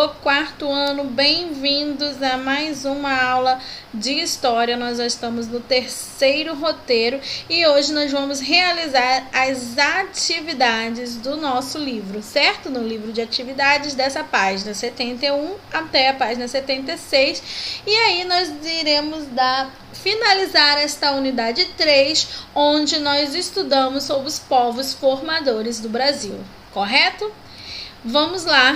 do quarto ano, bem-vindos a mais uma aula de história. Nós já estamos no terceiro roteiro e hoje nós vamos realizar as atividades do nosso livro, certo? No livro de atividades dessa página 71 até a página 76, e aí nós iremos finalizar esta unidade 3, onde nós estudamos sobre os povos formadores do Brasil, correto? Vamos lá.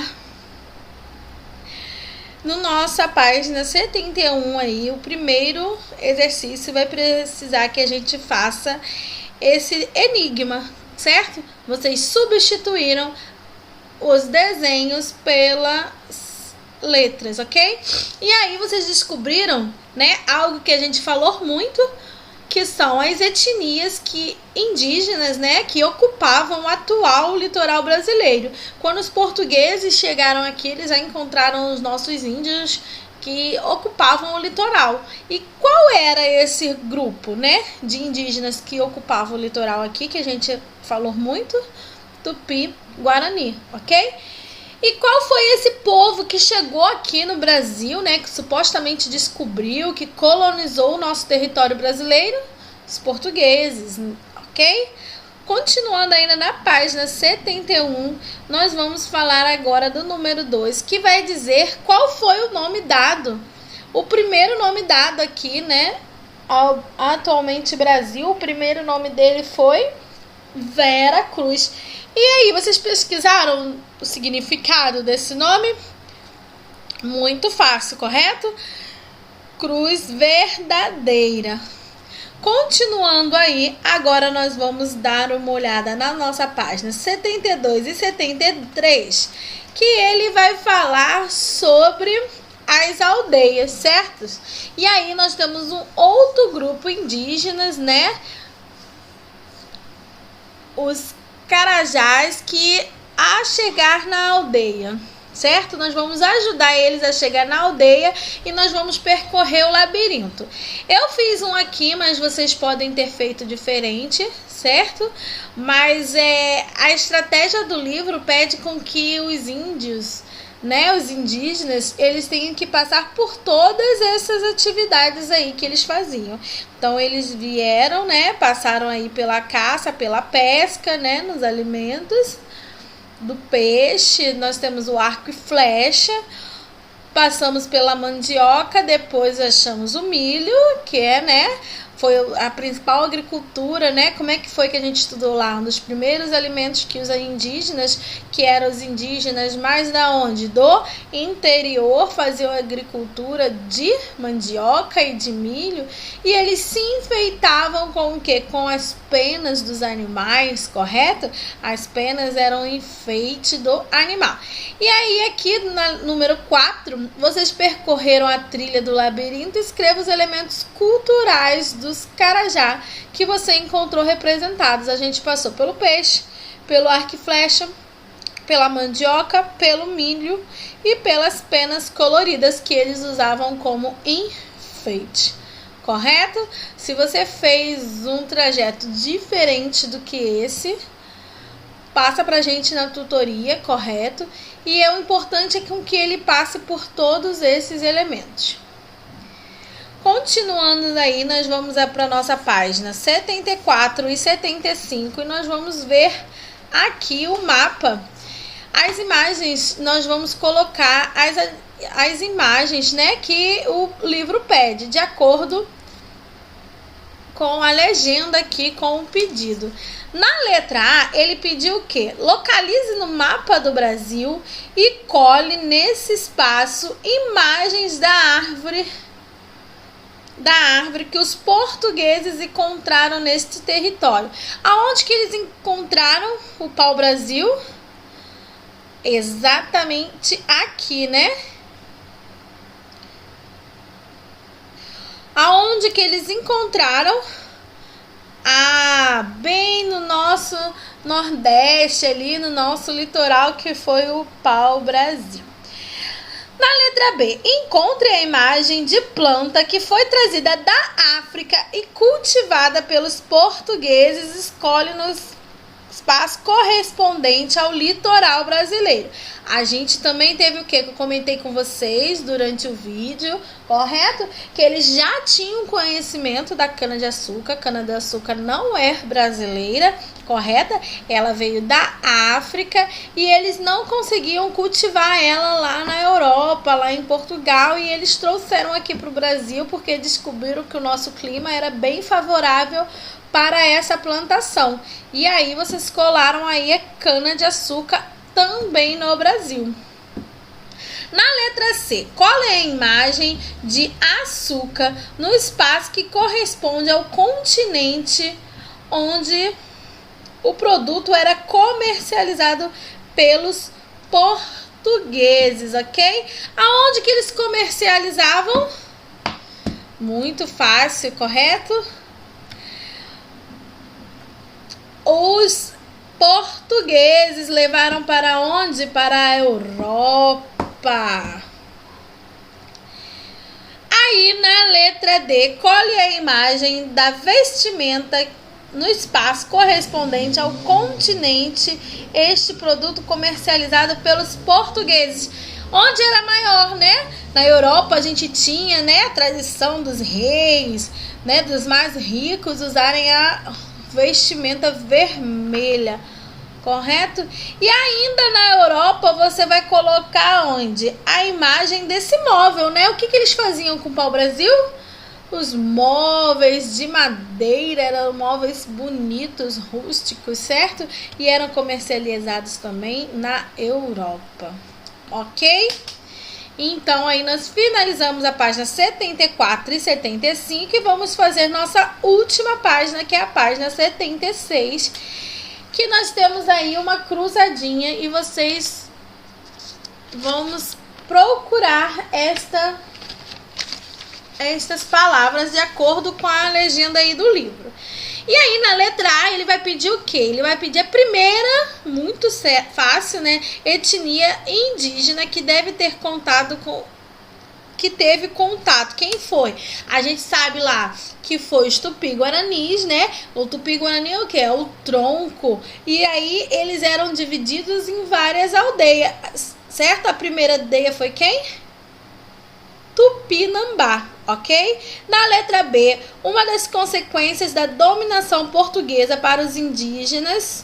No nossa página 71 aí, o primeiro exercício vai precisar que a gente faça esse enigma, certo? Vocês substituíram os desenhos pelas letras, ok? E aí vocês descobriram, né, algo que a gente falou muito, que são as etnias indígenas, né, que ocupavam o atual litoral brasileiro. Quando os portugueses chegaram aqui, eles já encontraram os nossos índios que ocupavam o litoral. E qual era esse grupo, né, de indígenas que ocupavam o litoral aqui, que a gente falou muito? Tupi-Guarani, ok? E qual foi esse povo que chegou aqui no Brasil, né, que supostamente descobriu, que colonizou o nosso território brasileiro? Os portugueses, ok? Continuando ainda na página 71, nós vamos falar agora do número 2, que vai dizer qual foi o nome dado. O primeiro nome dado aqui, né, atualmente Brasil, o primeiro nome dele foi Vera Cruz. E aí, vocês pesquisaram o significado desse nome? Muito fácil, correto? Cruz verdadeira. Continuando aí, agora nós vamos dar uma olhada na nossa página 72 e 73, que ele vai falar sobre as aldeias, certo? E aí nós temos um outro grupo indígenas, né? Os Carajás, que a chegar na aldeia, certo? Nós vamos ajudar eles a chegar na aldeia e nós vamos percorrer o labirinto. Eu fiz um aqui, mas vocês podem ter feito diferente, certo? Mas a estratégia do livro pede com que os índios, né, os indígenas, eles tenham que passar por todas essas atividades aí que eles faziam. Então eles vieram, né, passaram aí pela caça, pela pesca, né, nos alimentos do peixe. Nós temos o arco e flecha, passamos pela mandioca, depois achamos o milho, que foi a principal agricultura, né? Como é que foi que a gente estudou lá? Um dos primeiros alimentos que os indígenas, que eram os indígenas mais da onde? Do interior, faziam agricultura de mandioca e de milho, e eles se enfeitavam com o quê? Com as penas dos animais, correto? As penas eram um enfeite do animal. E aí aqui no número 4, vocês percorreram a trilha do labirinto. Escreva os elementos culturais dos Carajá que você encontrou representados. A gente passou pelo peixe, pelo arco e flecha, pela mandioca, pelo milho e pelas penas coloridas que eles usavam como enfeite, correto? Se você fez um trajeto diferente do que esse, passa pra gente na tutoria, correto? E o importante é que ele passe por todos esses elementos. Continuando aí, nós vamos para a nossa página 74 e 75 e nós vamos ver aqui o mapa. As imagens, nós vamos colocar as imagens, né, que o livro pede, de acordo com a legenda aqui, com o pedido. Na letra A, ele pediu o quê? Localize no mapa do Brasil e cole nesse espaço imagens da árvore que os portugueses encontraram neste território. Aonde que eles encontraram o pau-brasil? Exatamente aqui, né? Aonde que eles encontraram? Bem no nosso Nordeste, ali no nosso litoral, que foi o pau-brasil. Na letra B, encontre a imagem de planta que foi trazida da África e cultivada pelos portugueses. Escolhe nos espaço correspondente ao litoral brasileiro. A gente também teve o que eu comentei com vocês durante o vídeo, correto? Que eles já tinham conhecimento da cana-de-açúcar. A cana-de-açúcar não é brasileira, correta? Ela veio da África e eles não conseguiam cultivar ela lá na Europa, lá em Portugal, e eles trouxeram aqui para o Brasil porque descobriram que o nosso clima era bem favorável para essa plantação. E aí vocês colaram aí a cana-de-açúcar também no Brasil. Na letra C, qual é a imagem de açúcar no espaço que corresponde ao continente onde o produto era comercializado pelos portugueses, ok? Aonde que eles comercializavam? Muito fácil, correto? Os portugueses levaram para onde? Para a Europa. Aí na letra D, colhe a imagem da vestimenta no espaço correspondente ao continente, este produto comercializado pelos portugueses. Onde era maior, né? Na Europa a gente tinha, né, a tradição dos reis, né, dos mais ricos usarem a vestimenta vermelha, correto? E ainda na Europa você vai colocar onde? A imagem desse móvel, né? O que eles faziam com o pau-brasil? Os móveis de madeira eram móveis bonitos, rústicos, certo? E eram comercializados também na Europa, ok? Então, aí nós finalizamos a página 74 e 75 e vamos fazer nossa última página, que é a página 76, que nós temos aí uma cruzadinha e vocês vamos procurar estas palavras de acordo com a legenda aí do livro. E aí na letra A ele vai pedir o quê? Ele vai pedir a primeira, muito fácil, né? Etnia indígena que deve ter que teve contato. Quem foi? A gente sabe lá que foi os Tupi-Guaranis, né? O Tupi-Guarani é o quê? É o tronco. E aí eles eram divididos em várias aldeias, certo? A primeira aldeia foi quem? Tupinambá, ok? Na letra B, uma das consequências da dominação portuguesa para os indígenas.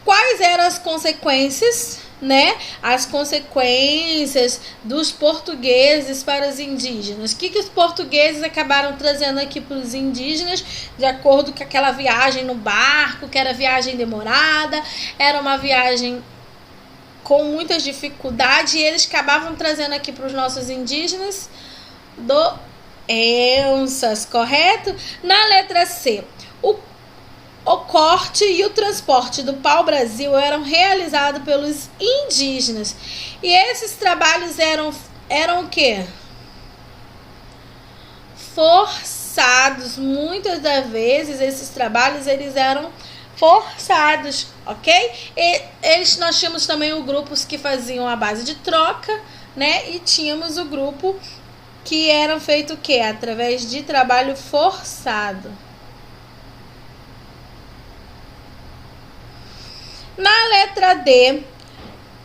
Quais eram as consequências, né? As consequências dos portugueses para os indígenas. O que os portugueses acabaram trazendo aqui para os indígenas, de acordo com aquela viagem no barco, que era viagem demorada, era uma viagem com muitas dificuldades, e eles acabavam trazendo aqui para os nossos indígenas doenças, correto? Na letra C, o corte e o transporte do pau-brasil eram realizados pelos indígenas. E esses trabalhos eram o quê? Forçados. Muitas das vezes esses trabalhos eles eram forçados, ok? Nós tínhamos também o grupos que faziam a base de troca, né? E tínhamos o grupo que eram feito o quê? Através de trabalho forçado. Na letra D,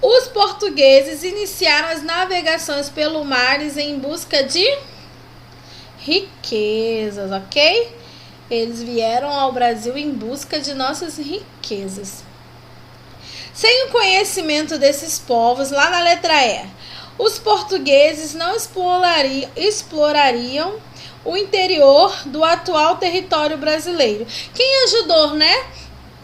os portugueses iniciaram as navegações pelo mares em busca de riquezas, ok? Eles vieram ao Brasil em busca de nossas riquezas. Sem o conhecimento desses povos, lá na letra E, os portugueses não explorariam o interior do atual território brasileiro. Quem ajudou, né?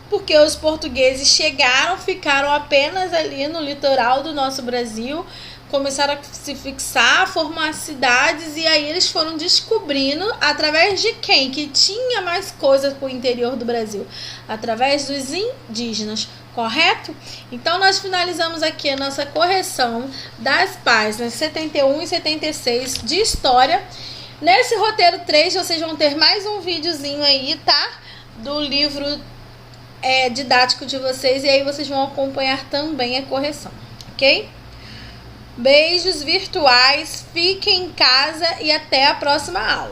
Porque os portugueses chegaram, ficaram apenas ali no litoral do nosso Brasil, começaram a se fixar, formar cidades, e aí eles foram descobrindo através de quem? Que tinha mais coisas para o interior do Brasil? Através dos indígenas, correto? Então nós finalizamos aqui a nossa correção das páginas 71 e 76 de história. Nesse roteiro 3 vocês vão ter mais um videozinho aí, tá? Do livro didático de vocês, e aí vocês vão acompanhar também a correção, ok? Beijos virtuais, fiquem em casa e até a próxima aula.